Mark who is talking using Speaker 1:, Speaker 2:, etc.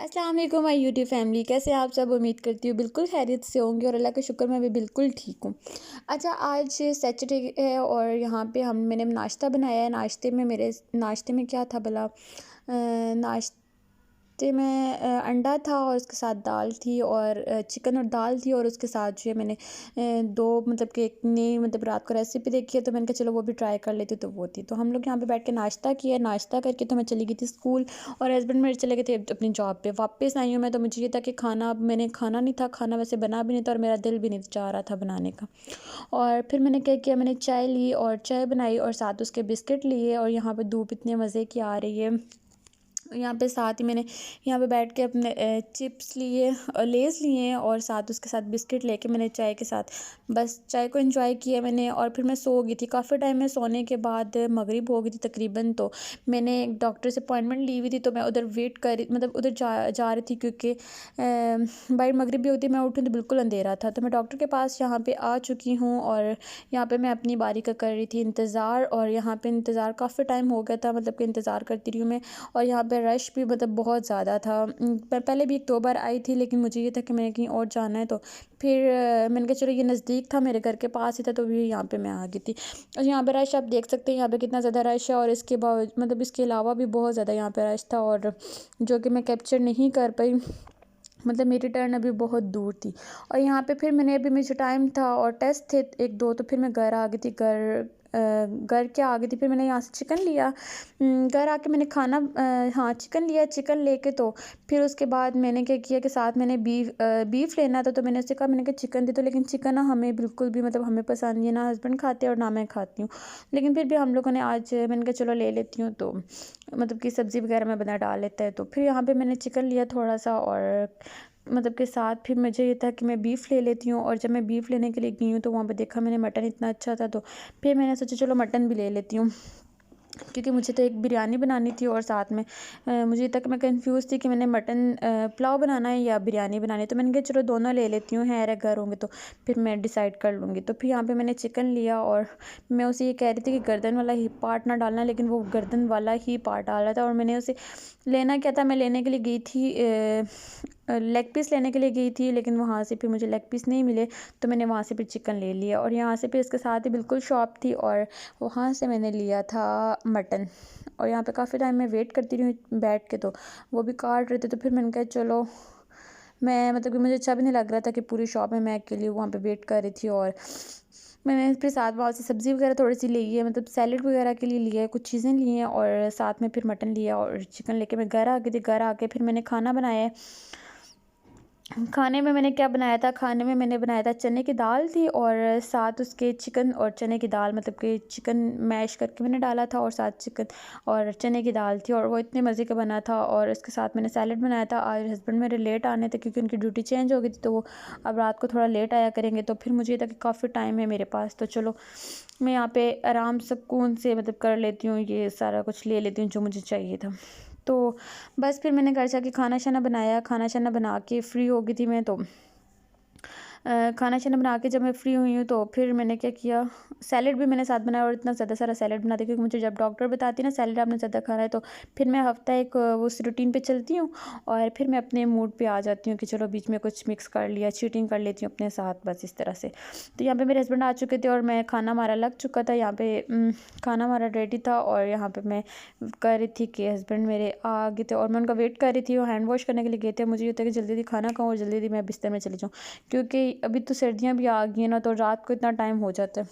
Speaker 1: अस्सलाम वालेकुम my YouTube family, कैसे हैं आप सब। उम्मीद करती हूँ बिल्कुल खैरियत से होंगे और अल्लाह का शुक्र मैं भी बिल्कुल ठीक हूँ। अच्छा, आज सैटरडे है और यहाँ पे मैंने नाश्ता बनाया है। नाश्ते में क्या था भला, नाश्ते में अंडा था और उसके साथ दाल थी और चिकन और दाल थी और उसके साथ जो है मैंने दो मतलब कि एक नई मतलब रात को रेसिपी देखी है तो मैंने कहा चलो वो भी ट्राई कर लेती हूँ, तो वो थी। तो हम लोग यहाँ पे बैठ के नाश्ता किया। नाश्ता करके तो मैं चली गई थी स्कूल और हस्बैंड मेरे चले गए थे अपनी जॉब पे। वापस आई हूँ मैं, तो मुझे ये था कि मैंने खाना नहीं था, खाना वैसे बना भी नहीं था और मेरा दिल भी नहीं चाह रहा था बनाने का। और फिर मैंने क्या किया, मैंने चाय ली और चाय बनाई और साथ उसके बिस्किट लिए। और यहाँ पे धूप इतने मज़े की आ रही है, यहाँ पे साथ ही मैंने यहाँ पे बैठ के अपने चिप्स लिए और लेज़ लिए और साथ उसके साथ बिस्किट लेके मैंने चाय के साथ बस चाय को एंजॉय किया मैंने। और फिर मैं सो गई थी काफ़ी टाइम में। सोने के बाद मगरिब हो गई थी तकरीबन, तो मैंने एक डॉक्टर से अपॉइंटमेंट ली हुई थी, तो मैं उधर वेट कर मतलब उधर जा रही थी क्योंकि बाहर मगरिब भी होती, मैं उठी तो बिल्कुल अंधेरा था। तो मैं डॉक्टर के पास यहाँ पे आ चुकी हूँ और यहाँ पे मैं अपनी बारी का कर रही थी इंतज़ार। और यहाँ पे इंतज़ार काफ़ी टाइम हो गया था, मतलब कि इंतज़ार करती रही हूँ मैं। और यहाँ पे रश भी मतलब बहुत ज़्यादा था। मैं पहले भी 1-2 बार आई थी, लेकिन मुझे ये था कि मैंने कहीं और जाना है, तो फिर मैंने कहा चलो ये नज़दीक था, मेरे घर के पास ही था, तो भी यहाँ पे मैं आ गई थी। और यहाँ पे रश आप देख सकते हैं यहाँ पे कितना ज़्यादा रश है। और इसके बाद मतलब इसके अलावा भी बहुत ज़्यादा यहाँ पे रश था और जो कि मैं कैप्चर नहीं कर पाई, मतलब मेरी टर्न अभी बहुत दूर थी। और यहाँ पे फिर मैंने अभी मुझे टाइम था और टेस्ट थे 1-2, तो फिर मैं घर आ गई थी। घर क्या आ गई थी, फिर मैंने यहाँ से चिकन लिया। घर आके मैंने खाना हाँ चिकन लिया। चिकन लेके तो फिर उसके बाद मैंने क्या किया कि साथ मैंने बीफ लेना था, तो मैंने उससे कहा, मैंने कहा चिकन दे दो, लेकिन चिकन ना हमें बिल्कुल भी मतलब हमें पसंद नहीं है, ना हस्बैंड खाते और ना मैं खाती हूँ। लेकिन फिर भी हम लोगों ने आज मैंने कहा चलो ले लेती हूँ, तो मतलब कि सब्ज़ी वगैरह में बना डाल लेता है। तो फिर यहाँ पे मैंने चिकन लिया थोड़ा सा और मतलब के साथ फिर मुझे ये था कि मैं बीफ़ ले लेती हूँ। और जब मैं बीफ़ लेने के लिए गई हूँ तो वहाँ पे देखा मैंने मटन इतना अच्छा था, तो फिर मैंने सोचा चलो मटन भी ले लेती हूँ, क्योंकि मुझे तो एक बिरयानी बनानी थी और साथ में मुझे तक मैं कंफ्यूज थी कि मैंने मटन पुलाव बनाना है या बिरयानी बनानी है। तो मैंने कहा चलो दोनों ले लेती हूँ, है घर होंगे तो फिर मैं डिसाइड कर लूँगी। तो फिर यहाँ पे मैंने चिकन लिया और मैं उसे ये कह रही थी कि गर्दन वाला ही पार्ट ना डालना, लेकिन वो गर्दन वाला ही पार्ट डाला था। और मैंने उसे लेना क्या था, मैं लेने के लिए गई थी लेग पीस लेने के लिए गई थी, लेकिन वहाँ से फिर मुझे लेग पीस नहीं मिले, तो मैंने वहाँ से फिर चिकन ले लिया। और यहाँ से फिर इसके साथ ही बिल्कुल शॉप थी और वहाँ से मैंने लिया था मटन। और यहाँ पे काफ़ी टाइम मैं वेट करती रही बैठ के, तो वो भी काट रहे थे, तो फिर मैंने कहा चलो मैं मतलब कि मुझे अच्छा भी नहीं लग रहा था कि पूरी शॉप में मैं अकेली वहाँ पे वेट कर रही थी। और मैंने फिर साथ वहाँ से सब्ज़ी वगैरह थोड़ी सी ली है, मतलब सैलेड वगैरह के लिए लिया है, कुछ चीज़ें ली हैं और साथ में फिर मटन लिया और चिकन लेके मैं घर आ गई थी। घर आके फिर मैंने खाना बनाया है। खाने में मैंने क्या बनाया था, खाने में मैंने बनाया था चने की दाल थी और साथ उसके चिकन और चने की दाल, मतलब कि चिकन मैश करके मैंने डाला था और साथ चिकन और चने की दाल थी और वो इतने मज़े का बना था। और इसके साथ मैंने सैलेड बनाया था। आज हस्बैंड मेरे लेट आने थे क्योंकि उनकी ड्यूटी चेंज हो गई थी, तो वो अब रात को थोड़ा लेट आया करेंगे। तो फिर मुझे ये था कि काफ़ी टाइम है मेरे पास, तो चलो मैं यहाँ पे आराम सुकून से मतलब कर लेती हूँ, ये सारा कुछ ले लेती हूँ जो मुझे चाहिए था। तो बस फिर मैंने घर जाके खाना शाना बनाया। खाना शाना बना के फ्री हो गई थी मैं, तो खाना शाना बना के जब मैं फ्री हुई हूँ तो फिर मैंने क्या किया, सैलेड भी मैंने साथ बनाया और इतना ज़्यादा सारा सैलेड बनाती, क्योंकि मुझे जब डॉक्टर बताती है ना सैलेड आपने ज़्यादा खाना है, तो फिर मैं हफ्ता एक उस रूटीन पे चलती हूँ और फिर मैं अपने मूड पे आ जाती हूँ कि चलो बीच में कुछ मिक्स कर लिया, चीटिंग कर लेती हूँ अपने साथ, बस इस तरह से। तो यहाँ पे मेरे हस्बैंड आ चुके थे और मैं खाना हमारा लग चुका था। यहाँ पे खाना हमारा रेडी था और यहाँ पे मैं कर रही थी कि हस्बैंड मेरे आ गए थे और मैं उनका वेट कर रही थी। वो हैंड वॉश करने के लिए गए थे। मुझे ये था कि जल्दी जल्दी खाना खाऊँ और जल्दी जल्दी मैं बिस्तर में चली जाऊँ, क्योंकि अभी तो सर्दियाँ भी आ गई हैं ना, तो रात को इतना टाइम हो जाता है।